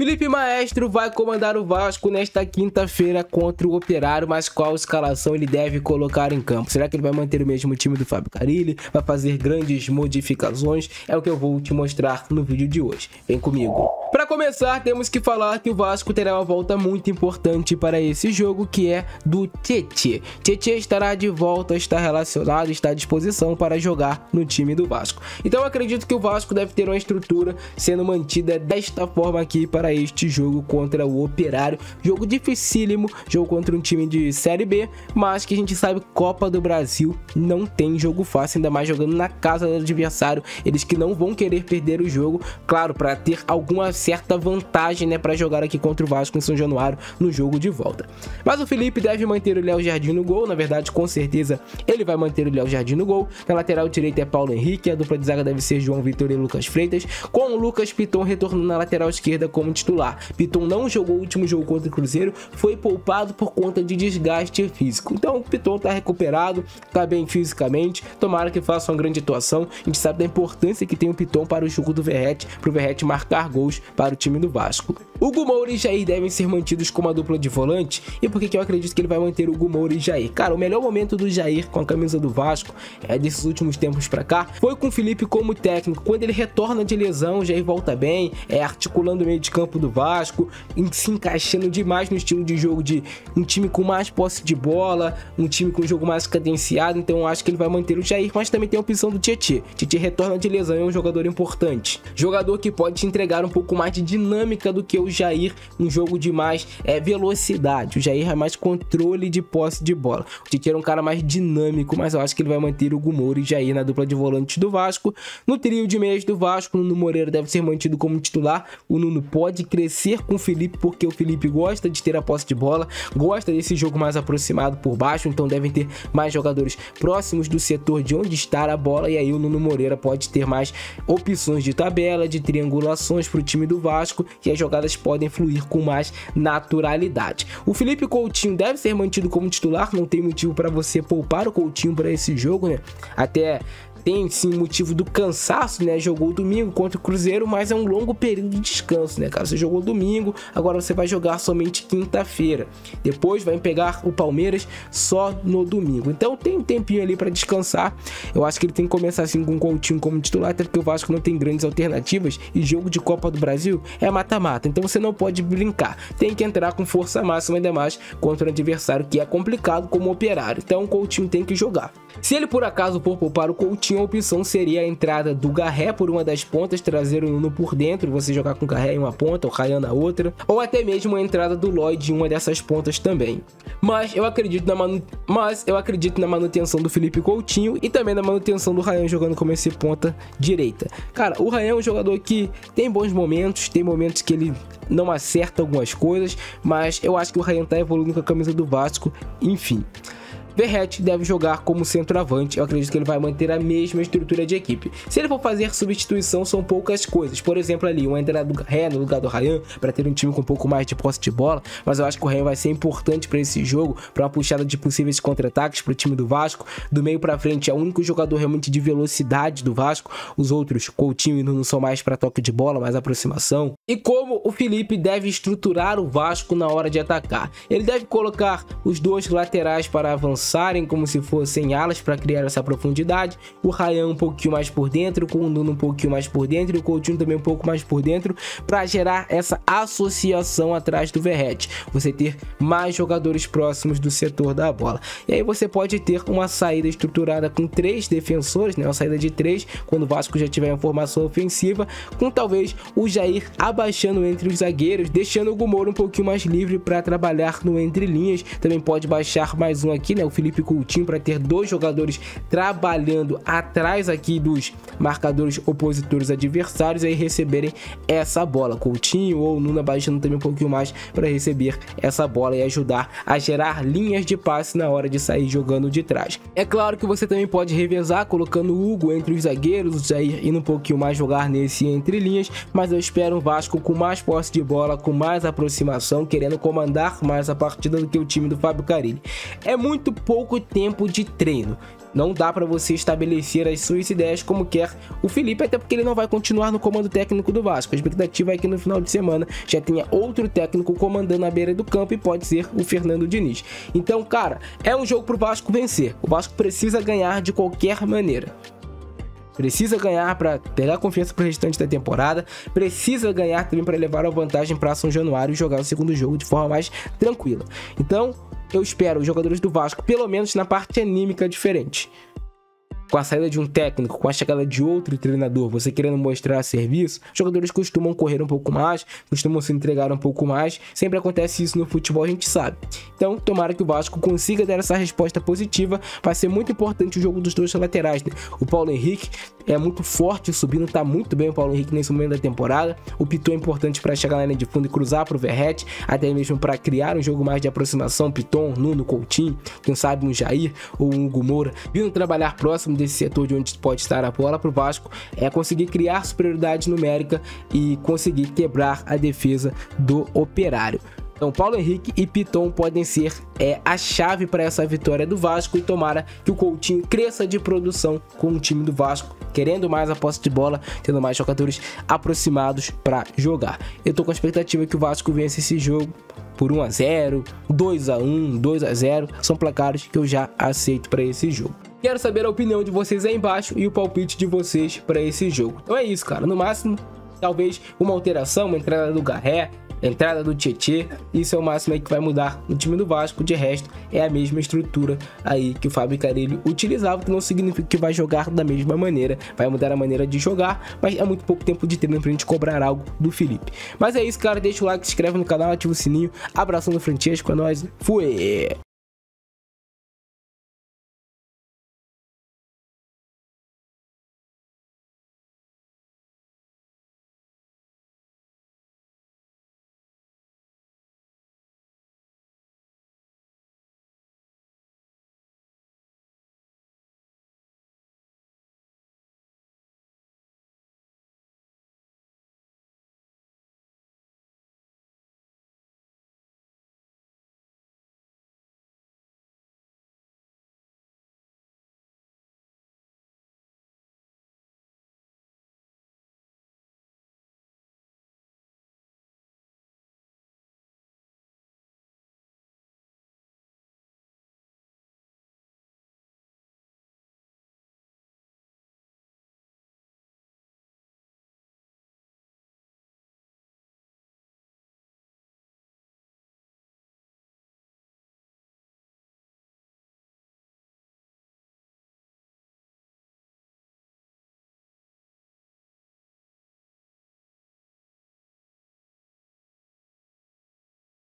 Felipe Maestro vai comandar o Vasco nesta quinta-feira contra o Operário, mas qual escalação ele deve colocar em campo? Será que ele vai manter o mesmo time do Fábio Carille? Vai fazer grandes modificações? É o que eu vou te mostrar no vídeo de hoje. Vem comigo. Para começar, temos que falar que o Vasco terá uma volta muito importante para esse jogo, que é do Tietê. Tietê estará de volta, está relacionado, está à disposição para jogar no time do Vasco. Então eu acredito que o Vasco deve ter uma estrutura sendo mantida desta forma aqui para este jogo contra o Operário. Jogo dificílimo, jogo contra um time de Série B, mas que a gente sabe, Copa do Brasil não tem jogo fácil, ainda mais jogando na casa do adversário. Eles que não vão querer perder o jogo, claro, para ter alguma certa vantagem, né, para jogar aqui contra o Vasco em São Januário no jogo de volta. Mas o Felipe deve manter o Léo Jardim no gol, na verdade, com certeza ele vai manter o Léo Jardim no gol. Na lateral direita é Paulo Henrique, a dupla de zaga deve ser João Vitor e Lucas Freitas, com o Lucas Piton retornando na lateral esquerda como titular. Piton não jogou o último jogo contra o Cruzeiro, foi poupado por conta de desgaste físico. Então o Piton tá recuperado, tá bem fisicamente, tomara que faça uma grande atuação. A gente sabe da importância que tem o Piton para o jogo do Verratti, para o Verratti marcar gols para o time do Vasco. Hugo Moura e Jair devem ser mantidos como a dupla de volante. E por que eu acredito que ele vai manter o Hugo Moura e Jair? Cara, o melhor momento do Jair com a camisa do Vasco, desses últimos tempos pra cá, foi com o Felipe como técnico. Quando ele retorna de lesão, o Jair volta bem, articulando o meio de campo do Vasco, se encaixando demais no estilo de jogo de um time com mais posse de bola, um time com um jogo mais cadenciado. Então eu acho que ele vai manter o Jair, mas também tem a opção do Tietê. Tietê retorna de lesão, é um jogador importante, jogador que pode te entregar um pouco mais de dinâmica do que o Jair, um jogo de mais velocidade. O Jair é mais controle de posse de bola. O Tietê é um cara mais dinâmico, mas eu acho que ele vai manter o Hugo Moura e Jair na dupla de volantes do Vasco. No trio de meias do Vasco, o Nuno Moreira deve ser mantido como titular. O Nuno pode crescer com o Felipe, porque o Felipe gosta de ter a posse de bola, gosta desse jogo mais aproximado por baixo, então devem ter mais jogadores próximos do setor de onde está a bola, e aí o Nuno Moreira pode ter mais opções de tabela, de triangulações para o time do Vasco, e as jogadas podem fluir com mais naturalidade. O Felipe Coutinho deve ser mantido como titular, não tem motivo para você poupar o Coutinho para esse jogo, né? Até tem sim motivo do cansaço, né? Jogou domingo contra o Cruzeiro, mas é um longo período de descanso, né, cara? Você jogou domingo, agora você vai jogar somente quinta-feira. Depois vai pegar o Palmeiras só no domingo. Então tem um tempinho ali para descansar. Eu acho que ele tem que começar assim com o Coutinho como titular, até porque o Vasco não tem grandes alternativas e jogo de Copa do Brasil é mata-mata. Então você não pode brincar. Tem que entrar com força máxima, ainda mais contra um adversário que é complicado como o Operário. Então o Coutinho tem que jogar. Se ele por acaso for poupar o Coutinho, a opção seria a entrada do Garré por uma das pontas, trazer o Nuno por dentro, você jogar com o Garré em uma ponta, o Ryan na outra, ou até mesmo a entrada do Lloyd em uma dessas pontas também. Mas eu acredito na manutenção do Felipe Coutinho e também na manutenção do Ryan jogando como esse ponta direita. Cara, o Ryan é um jogador que tem bons momentos, tem momentos que ele não acerta algumas coisas, mas eu acho que o Ryan tá evoluindo com a camisa do Vasco, enfim. Verratti deve jogar como centroavante. Eu acredito que ele vai manter a mesma estrutura de equipe. Se ele for fazer substituição, são poucas coisas. Por exemplo, ali, uma entrada do Garré no lugar do Ryan, para ter um time com um pouco mais de posse de bola. Mas eu acho que o Ryan vai ser importante para esse jogo, para uma puxada de possíveis contra-ataques para o time do Vasco. Do meio para frente, é o único jogador realmente de velocidade do Vasco. Os outros, Coutinho e Nuno, são mais para toque de bola, mais aproximação. E como o Felipe deve estruturar o Vasco na hora de atacar? Ele deve colocar os dois laterais para avançarem como se fossem alas para criar essa profundidade, o Ryan um pouquinho mais por dentro, com o Nuno um pouquinho mais por dentro e o Coutinho também um pouco mais por dentro, para gerar essa associação atrás do Verratti, você ter mais jogadores próximos do setor da bola. E aí você pode ter uma saída estruturada com 3 defensores, né? Uma saída de 3, quando o Vasco já tiver em formação ofensiva, com talvez o Jair abaixando entre os zagueiros, deixando o Hugo Moura um pouquinho mais livre para trabalhar no entre linhas. Também pode baixar mais um aqui, né? O Felipe Coutinho, para ter 2 jogadores trabalhando atrás aqui dos marcadores opositores adversários, aí receberem essa bola. Coutinho ou Nuno baixando também um pouquinho mais para receber essa bola e ajudar a gerar linhas de passe na hora de sair jogando de trás. É claro que você também pode revezar, colocando o Hugo entre os zagueiros, o Jair indo um pouquinho mais jogar nesse entre linhas, mas eu espero um Vasco com mais posse de bola, com mais aproximação, querendo comandar mais a partida do que o time do Fábio Carille. É muito pouco tempo de treino. Não dá para você estabelecer as suas ideias como quer o Felipe, até porque ele não vai continuar no comando técnico do Vasco. A expectativa é que no final de semana já tenha outro técnico comandando a beira do campo e pode ser o Fernando Diniz. Então, cara, é um jogo pro Vasco vencer. O Vasco precisa ganhar de qualquer maneira. Precisa ganhar para pegar confiança pro restante da temporada. Precisa ganhar também para levar a vantagem para São Januário e jogar o segundo jogo de forma mais tranquila. Então, eu espero os jogadores do Vasco, pelo menos na parte anímica, diferente. Com a saída de um técnico, com a chegada de outro treinador, você querendo mostrar serviço, os jogadores costumam correr um pouco mais, costumam se entregar um pouco mais. Sempre acontece isso no futebol, a gente sabe. Então, tomara que o Vasco consiga dar essa resposta positiva. Vai ser muito importante o jogo dos dois laterais, né? O Paulo Henrique é muito forte subindo, tá muito bem o Paulo Henrique nesse momento da temporada. O Piton é importante para chegar na linha de fundo e cruzar pro Verratti, até mesmo para criar um jogo mais de aproximação. Piton, Nuno, Coutinho, quem sabe um Jair ou um Hugo Moura, vindo trabalhar próximo desse setor de onde pode estar a bola pro Vasco, é conseguir criar superioridade numérica e conseguir quebrar a defesa do Operário. Então, Paulo Henrique e Piton podem ser a chave para essa vitória do Vasco, e tomara que o Coutinho cresça de produção com o time do Vasco, querendo mais a posse de bola, tendo mais jogadores aproximados para jogar. Eu tô com a expectativa que o Vasco vença esse jogo por 1 a 0, 2 a 1, 2 a 0, são placares que eu já aceito para esse jogo. Quero saber a opinião de vocês aí embaixo e o palpite de vocês para esse jogo. Então é isso, cara. No máximo, talvez uma alteração, uma entrada do Garré, entrada do Tietê, isso é o máximo aí que vai mudar no time do Vasco. De resto, é a mesma estrutura aí que o Fábio Carille utilizava, que não significa que vai jogar da mesma maneira, vai mudar a maneira de jogar, mas é muito pouco tempo de treino pra gente cobrar algo do Felipe. Mas é isso, cara, deixa o like, se inscreve no canal, ativa o sininho, abração do Francesco, é nóis, fui!